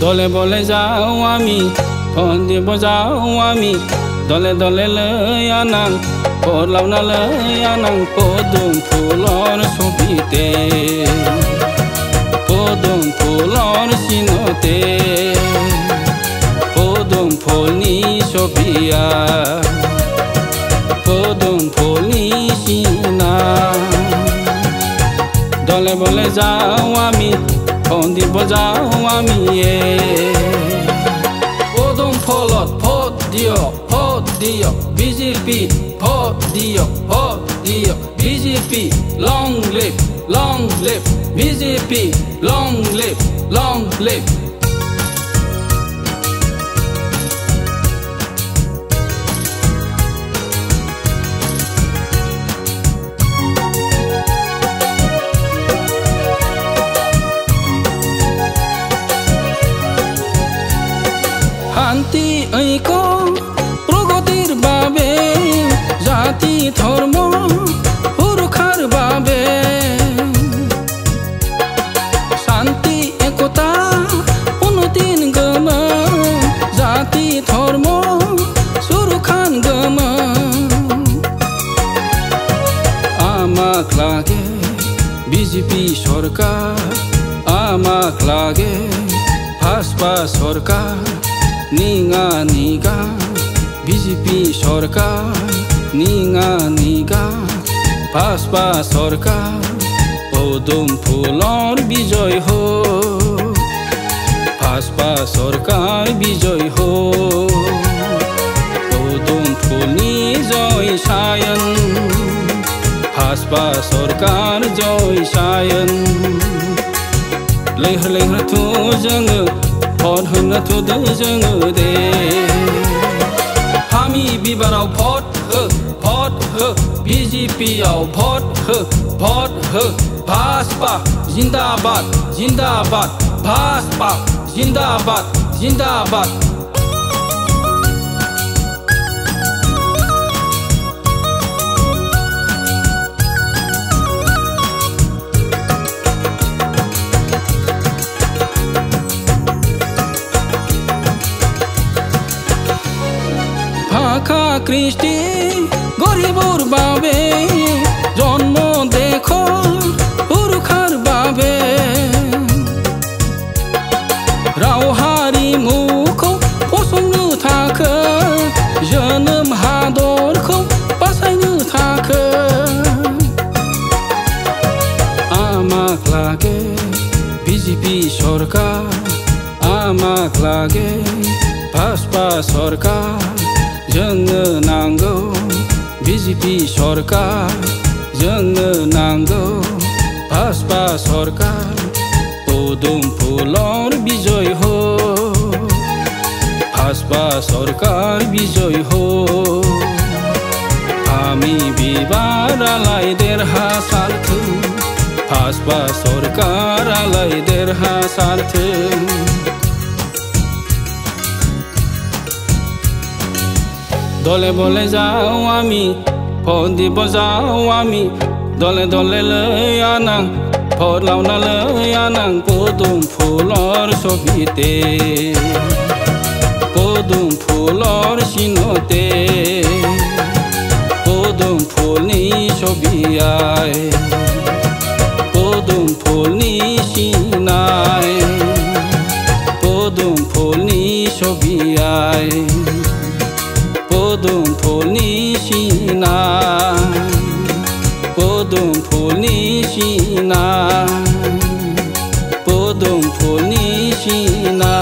দলে বলে যাও আমি ফোন দিব যাও আমি দলে দলে লই আনাং পরলাও না লই আনাং পদুম ফুলর ছবিতে পদুম ফুলর চিনতে পদুম ফুলনি ছবিয়া পদুম ফুলনি চিনা দলে বলে যাও আমি ফোন দিব যাও আমি পদুম ফুলত ভোট দিয় বিজেপি ভোট দিয় BJP long live BJP long live শান্তি ঐক্য প্রগতির বাবে জাতি ধর্ম সুরক্ষার বাবে শান্তি একতা উন্নতির গম জাতি ধর্ম সুরক্ষার গম আমাক লাগে বিজেপি সরকার আমাক লাগে ভাজপা সরকার নিঙা নিগা বিজেপি সরকার নিঙা নিগা ভাজপা সরকার পদুম ফুলর বিজয় হো ভাজপা সরকার বিজয় হো পদুম ফুলনি জয় সায়ন ভাজপা সরকার জয় সায়ন लैहर थु जोङो भट होनो थुदों जोङो दे हामि बिबाराव भट हो बिजेपियाव भट हो भाजपा जिन्दाबाद भाजपा जिन्दाबाद ভাষা কৃষ্টি গরিবর বাবে জন্ম দেখো সুরক্ষার বাবে রাव हारिमुखौ फसंनो थाखाय जोनोम हादरखौ बासायनो थाखाय आमाक लागे बिजेपि सरकार आमाक लागे भाजपा सरकार जोंनो नांगौ बिजेपि सरकार जोंनो नांगौ भाजपा सरकार पदुम फुलर बिजय हो भाजपा सरकार बिजय हो हामि बिबारालाय देरहासारथों भाजपा सरकारालाय देरहासारथों দলে বলে যাও আমি ফোন দিব যাও আমি দলে দলে লই আনাং পরলাও না লই আনাং পদুম ফুলর ছবিতে পদুম ফুলর চিনতে পদুম ফুলনি ছবিয়ায় পদুম ফুলনি চিনায় পদুম ফুলনি ছবিয়ায় পদুম ফুলনি চিনা পদুম ফুলনি চিনা পদুম ফুলনি চিনা